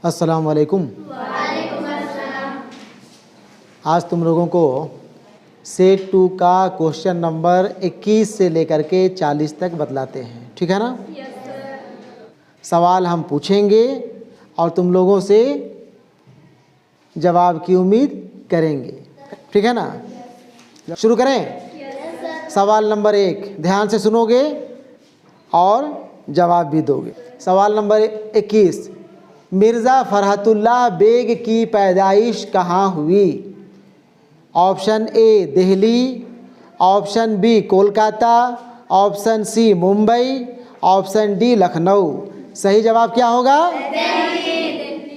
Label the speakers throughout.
Speaker 1: अस्सलाम वालेकुम। आज तुम लोगों को सेट 2 का क्वेश्चन नंबर 21 से लेकर के 40 तक बतलाते हैं, ठीक है ना? सवाल हम पूछेंगे और तुम लोगों से जवाब की उम्मीद करेंगे, ठीक है ना? शुरू करें। सवाल नंबर 1 ध्यान से सुनोगे और जवाब भी दोगे। सवाल नंबर 21, मिर्ज़ा फ़रहतुल्लाह बेग की पैदाइश कहाँ हुई? Option A Delhi, option B Kolkata, option C Mumbai, option D Lucknow. सही जवाब क्या होगा?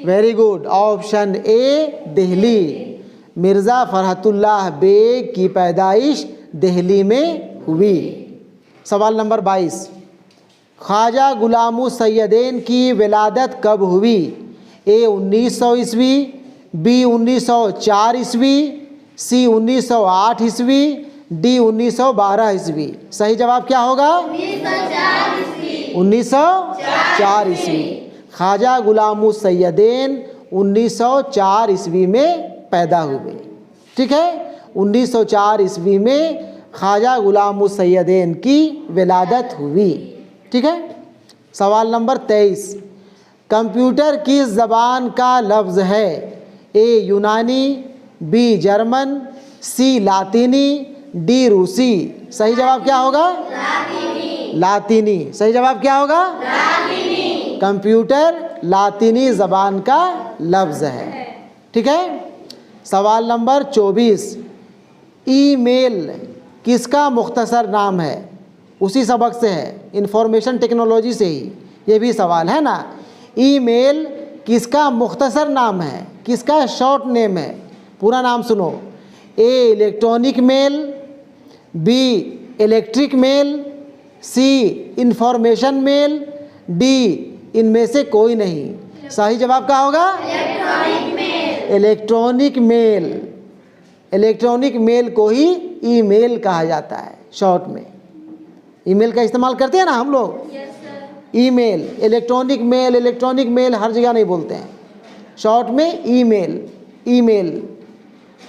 Speaker 1: Very good, option A Delhi. Mirza Farhatullah Beg की पैदाइश दिल्ली में हुई। सवाल नंबर 22, ख्वाजा गुलाम सैयदेन की विलादत कब हुई? ए 1900 ईस्वी, बी 1904 ईस्वी, सी 1908 ईस्वी, डी 1912 ईस्वी। सही जवाब क्या होगा? 1904 ईस्वी। ख्वाजा गुलाम सैयदेन 1904 ईस्वी में पैदा हुए, ठीक है? 1904 ईस्वी में ख्वाजा गुलाम सैयदेन की विलादत हुई, ठीक है। सवाल नंबर 23, कंप्यूटर किस ज़बान का लफ्ज़ है? ए यूनानी, बी जर्मन, सी लातीनी, डी रूसी। सही जवाब क्या होगा? लातीनी। सही जवाब क्या होगा? लातीनी। कंप्यूटर लातीनी ज़बान का लफ्ज़ है, ठीक है। सवाल नंबर 24, ईमेल किसका मुख्तसर नाम है? उसी सबक से है, इंफॉर्मेशन टेक्नोलॉजी से ही ये भी सवाल है ना। ईमेल किसका मुख्तसर नाम है, किसका शॉर्ट नेम है? पूरा नाम सुनो। A electronic mail, B electric mail, C information mail, D इनमें से कोई नहीं। सही जवाब क्या होगा? Electronic mail. इलेक्ट्रॉनिक मेल को ही ईमेल कहा जाता है शॉर्ट में। ईमेल का इस्तेमाल करते हैं ना हम लोग। ईमेल, इलेक्ट्रॉनिक मेल हर जगह नहीं बोलते हैं, शॉर्ट में ईमेल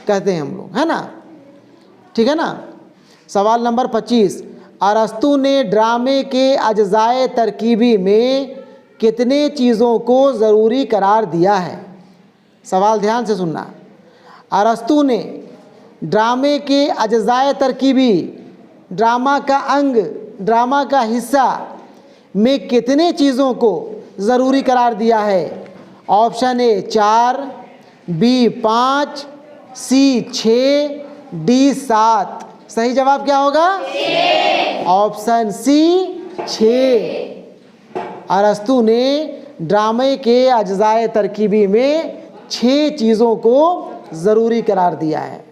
Speaker 1: कहते हैं हम लोग, है ना? ठीक है ना। सवाल नंबर 25, अरस्तु ने ड्रामे के अज्जाए तरकीबी में कितने चीज़ों को ज़रूरी करार दिया है? सवाल ध्यान से सुनना। अरस्तु ने ड्रामे के अज्जाए तरकीबी, ड्रामा का अंग, ड्रामा का हिस्सा में कितने चीज़ों को ज़रूरी करार दिया है? Option A 4, B 5, C 6, D 7। सही जवाब क्या होगा? Option C 6। अरस्तु ने ड्रामे के अज्जाए तरकीबी में 6 चीज़ों को ज़रूरी करार दिया है,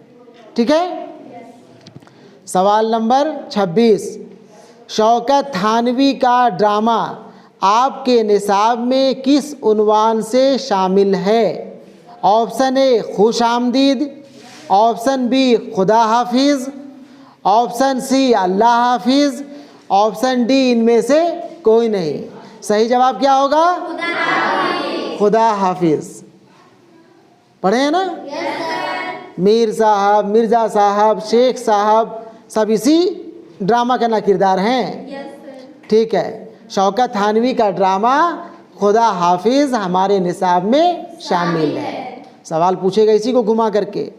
Speaker 1: ठीक है। सवाल नंबर 26, शौकत थानवी का ड्रामा आपके निसाब में किस उन्वान से शामिल है? ऑप्शन ए खुश आमदीद, ऑप्शन बी खुदा हाफिज़, ऑप्शन सी अल्लाह हाफिज़, ऑप्शन डी इनमें से कोई नहीं। सही जवाब क्या होगा? खुदा हाफिज़। पढ़े हैं ना? मीर साहब, मिर्ज़ा साहब, शेख साहब सब इसी ड्रामा का ना किरदार हैं, ठीक है। शौकत थानवी का ड्रामा खुदा हाफिज़ हमारे निसाब में शामिल है। सवाल पूछेगा इसी को घुमा करके,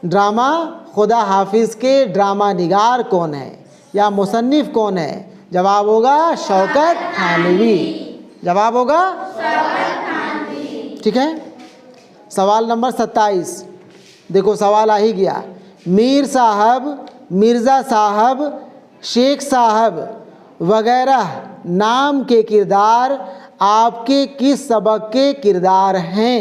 Speaker 1: ड्रामा खुदा हाफिज़ के ड्रामा निगार कौन है या मुसन्निफ़ कौन है? जवाब होगा शौकत थानवी। जवाब होगा शौकत थानवी, ठीक है। सवाल नंबर 27, देखो सवाल आ ही गया। मीर साहब, मिर्ज़ा साहब, शेख साहब वगैरह नाम के किरदार आपके किस सबक के किरदार हैं?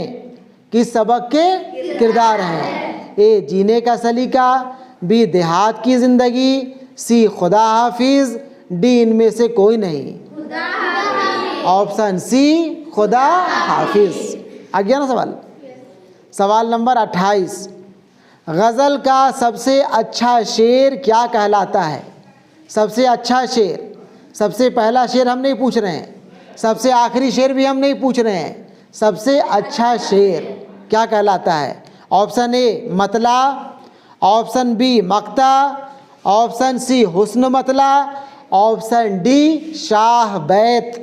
Speaker 1: किस सबक के किरदार हैं? ए जीने का सलीका, बी देहात की ज़िंदगी, सी खुदा हाफिज़, डी इनमें से कोई नहीं। ऑप्शन सी खुदा हाफिज़। आ गया ना सवाल? सवाल नंबर 28, गज़ल का सबसे अच्छा शेर क्या कहलाता है? सबसे अच्छा शेर, सबसे पहला शेर हम नहीं पूछ रहे हैं, सबसे आखिरी शेर भी हम नहीं पूछ रहे हैं, सबसे अच्छा शेर क्या कहलाता है? ऑप्शन ए मतला, ऑप्शन बी मक्ता, ऑप्शन सी हुस्न मतला, ऑप्शन डी शाह बैत।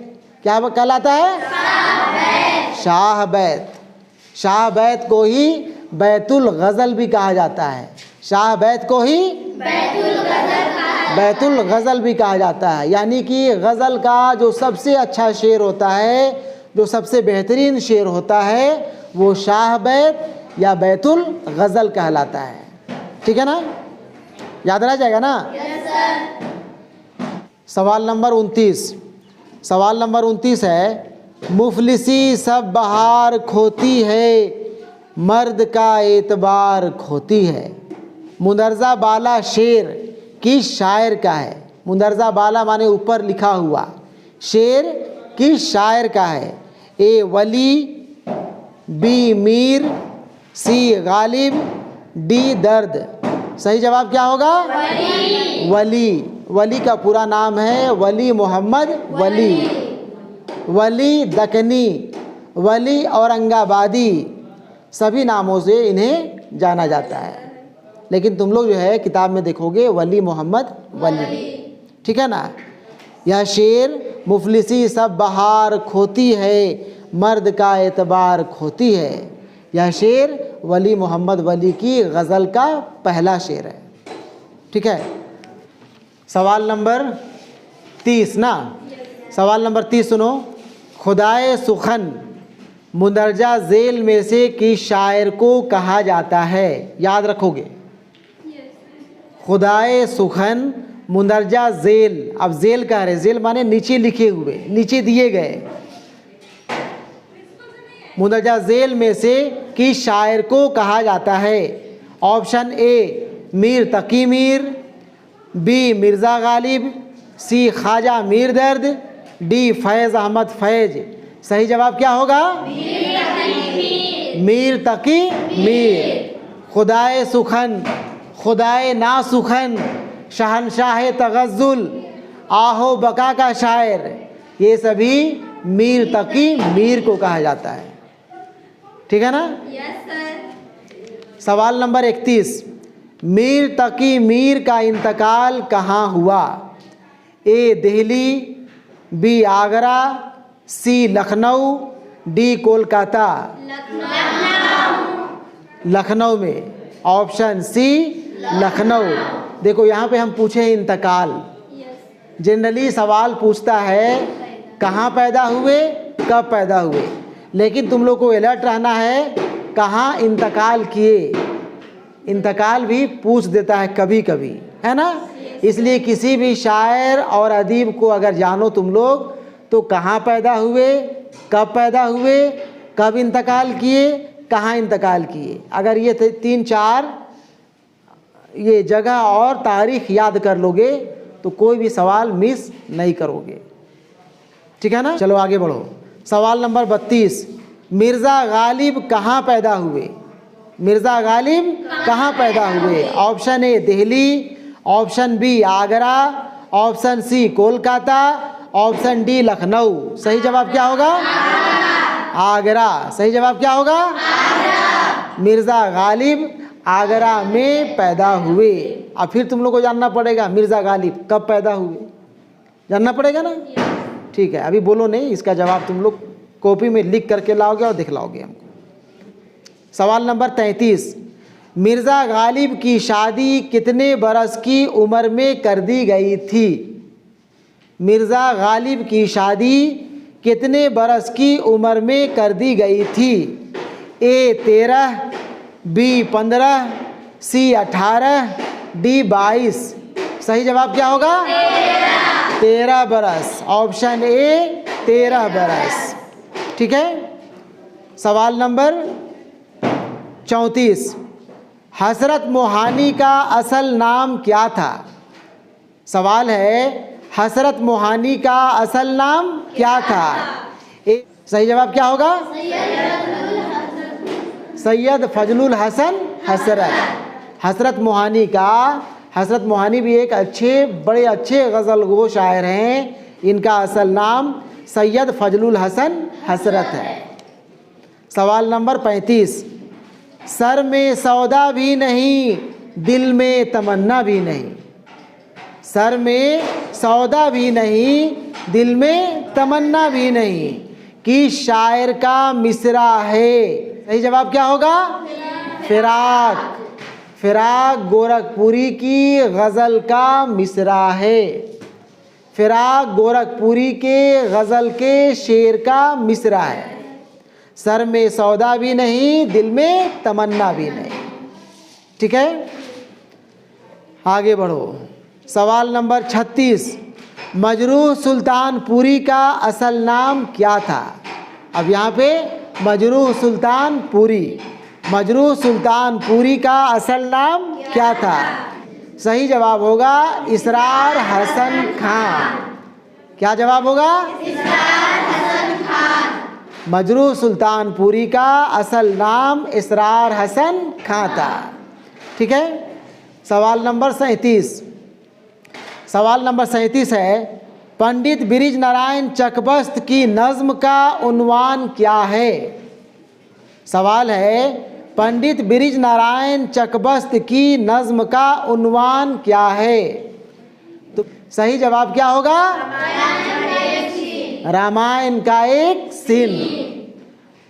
Speaker 1: क्या कहलाता है? शाह बैत। शाह बैत को ही बैतुल गज़ल भी कहा जाता है। शाह बैत को ही बैतुल गज़ल भी कहा जाता है। यानी कि गज़ल का जो सबसे अच्छा शेर होता है, जो सबसे बेहतरीन शेर होता है, वो शाह बैत या बैतुल गज़ल कहलाता है। ठीक है ना? याद रह जाएगा ना? सवाल नंबर 29। सवाल नंबर 29 है, मुफलिसी सब बहार खोती है, मर्द का एतबार खोती है। मुंदरजा बाला शेर किस शायर का है? मुंदरजा बाला माने ऊपर लिखा हुआ, शेर किस शायर का है? ए वली, बी मीर, सी गालिब, डी दर्द। सही जवाब क्या होगा? वली। वली का पूरा नाम है वली मोहम्मद वली। वली दकनी, वली औरंगाबादी, सभी नामों से इन्हें जाना जाता है। लेकिन तुम लोग जो है किताब में देखोगे वली मोहम्मद वली। ठीक है ना? यह शेर मुफलिसी सब बहार खोती है, मर्द का एतबार खोती है। यह शेर वली मोहम्मद वली की गज़ल का पहला शेर है। ठीक है? सवाल नंबर 30 ना? सवाल नंबर 30 सुनो। खुदाए सुखन मुंदरजा झेल में से किस शायर को कहा जाता है? याद रखोगे। खुदाए सुखन मुंदरजा झेल। अब झेल कह रहे, झेल माने नीचे लिखे हुए, नीचे दिए गए। मुंदरजा झेल में से किस शायर को कहा जाता है? Option A Mir Taqi Mir, B Mirza Ghalib, C Khwaja Mir Dard, D फैज़ अहमद फैज। सही जवाब क्या होगा? मीर तकी मीर। खुदाए सुखन, खुदाए ना सुखन, शहनशाह तगज़्ज़ुल, आहो बका का शायर, ये सभी मीर तकी मीर को कहा जाता है। ठीक है ना? Yes sir. सवाल नंबर 31। मीर तकी मीर का इंतकाल कहाँ हुआ? A Delhi, B Agra, C Lucknow, D Kolkata. Lucknow में। Option C Lucknow. देखो यहाँ पे हम पूछे हैं इंतकाल। जनरली सवाल पूछता है कहाँ पैदा हुए, कब पैदा हुए, लेकिन तुम लोग को अलर्ट रहना है कहाँ इंतकाल किए। इंतकाल भी पूछ देता है कभी कभी, है ना? इसलिए किसी भी शायर और अदीब को अगर जानो तुम लोग तो कहाँ पैदा हुए, कब पैदा हुए, कब इंतकाल किए, कहाँ इंतकाल किए। अगर ये 3-4 ये जगह और तारीख़ याद कर लोगे तो कोई भी सवाल मिस नहीं करोगे। ठीक है ना? चलो आगे बढ़ो। सवाल नंबर 32। मिर्ज़ा गालिब कहाँ पैदा हुए? मिर्ज़ा गालिब कहाँ पैदा हुए? Option A Delhi, option B Agra, option C Kolkata, option D Lucknow. सही जवाब क्या होगा? आगरा। सही जवाब क्या होगा? मिर्ज़ा गालिब आगरा में पैदा हुए। अब फिर तुम लोग को जानना पड़ेगा मिर्ज़ा गालिब कब पैदा हुए, जानना पड़ेगा ना? ठीक है, अभी बोलो नहीं, इसका जवाब तुम लोग कॉपी में लिख करके लाओगे और दिखलाओगे हमको। सवाल नंबर 33। मिर्ज़ा गालिब की शादी कितने बरस की उम्र में कर दी गई थी? मिर्ज़ा गालिब की शादी कितने बरस की उम्र में कर दी गई थी? ए 13, बी 15, सी 18, डी 22। सही जवाब क्या होगा? 13 बरस। ऑप्शन ए 13 बरस। ठीक है? सवाल नंबर 34। हज़रत मोहानी का असल नाम क्या था? सवाल है हज़रत मोहानी का असल नाम क्या था? सही जवाब क्या होगा? सैयद फजलुल हसन हसरत। हज़रत मोहानी का, हज़रत मोहानी भी एक बड़े अच्छे गज़ल गो शायर हैं। इनका असल नाम सैयद फजलुल हसन हसरत है। सवाल नंबर 35, सर में सौदा भी नहीं, दिल में तमन्ना भी नहीं। सर में सौदा भी नहीं, दिल में तमन्ना भी नहीं, कि शायर का मिसरा है। सही जवाब क्या होगा? फिराक। फिराक गोरखपुरी की गज़ल का मिसरा है। फिराक गोरखपुरी के गज़ल के शेर का मिसरा है। सर में सौदा भी नहीं, दिल में तमन्ना भी नहीं। ठीक है, आगे बढ़ो। सवाल नंबर 36, मजरूह सुल्तानपुरी का असल नाम क्या था? अब यहाँ पे मजरूह सुल्तानपुरी, मजरूह सुल्तानपुरी का असल नाम क्या था? सही जवाब होगा इसरार हसन खान। क्या जवाब होगा? इसरार हसन खान। मजरूह सुल्तानपुरी का असल नाम इसरार हसन खान था। ठीक है, सवाल नंबर 37, सवाल नंबर 37 है, पंडित बिरिज नारायण चकबस्त की नज़्म का उन्वान क्या है? सवाल है, पंडित बिरिज नारायण चकबस्त की नज़्म का उन्वान क्या है? तो सही जवाब क्या होगा? रामायण का एक सीन।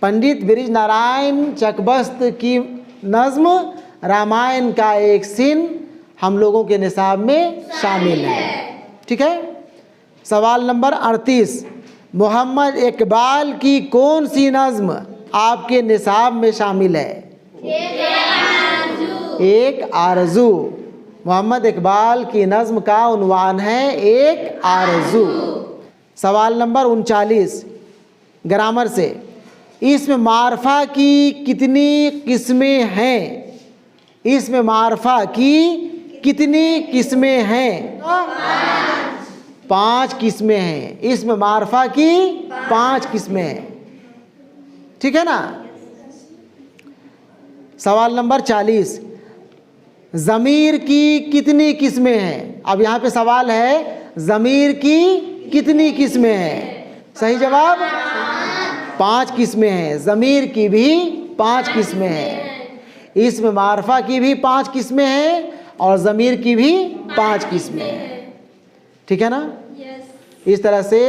Speaker 1: पंडित बिरिज नारायण चकबस्त की नज़्म रामायण का एक सीन हम लोगों के निसाब में शामिल है। ठीक है, सवाल नंबर 38, मोहम्मद इकबाल की कौन सी नज़्म आपके निसाब में शामिल है? एक आरज़ू। मोहम्मद इकबाल की नज़्म का उन्वान है एक आरज़ू। सवाल नंबर 39, ग्रामर से, इसमें मारफा की कितनी किस्में हैं? इसमें मारफा की कितनी किस्में हैं? 5 किस्में हैं। इसमें मारफा की 5 किस्में हैं। ठीक है ना। सवाल नंबर 40, ज़मीर की कितनी किस्में हैं? अब यहाँ पे सवाल है ज़मीर की कितनी किस्में हैं? सही जवाब 5 किस्में हैं। ज़मीर की भी 5 किस्में हैं। इसमें मारफा की भी 5 किस्में हैं और ज़मीर की भी 5 किस्में हैं। ठीक है ना। इस तरह से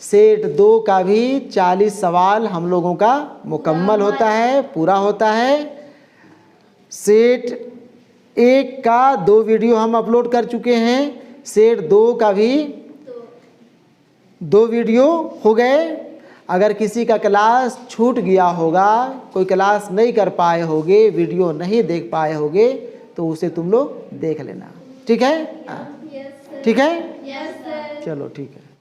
Speaker 1: सेट 2 का भी 40 सवाल हम लोगों का मुकम्मल होता है, पूरा होता है। सेट 1 का 2 वीडियो हम अपलोड कर चुके हैं। सेट 2 का भी 2 वीडियो हो गए। अगर किसी का क्लास छूट गया होगा, कोई क्लास नहीं कर पाए होगे, वीडियो नहीं देख पाए होगे, तो उसे तुम लोग देख लेना। ठीक है? ठीक है, चलो ठीक है।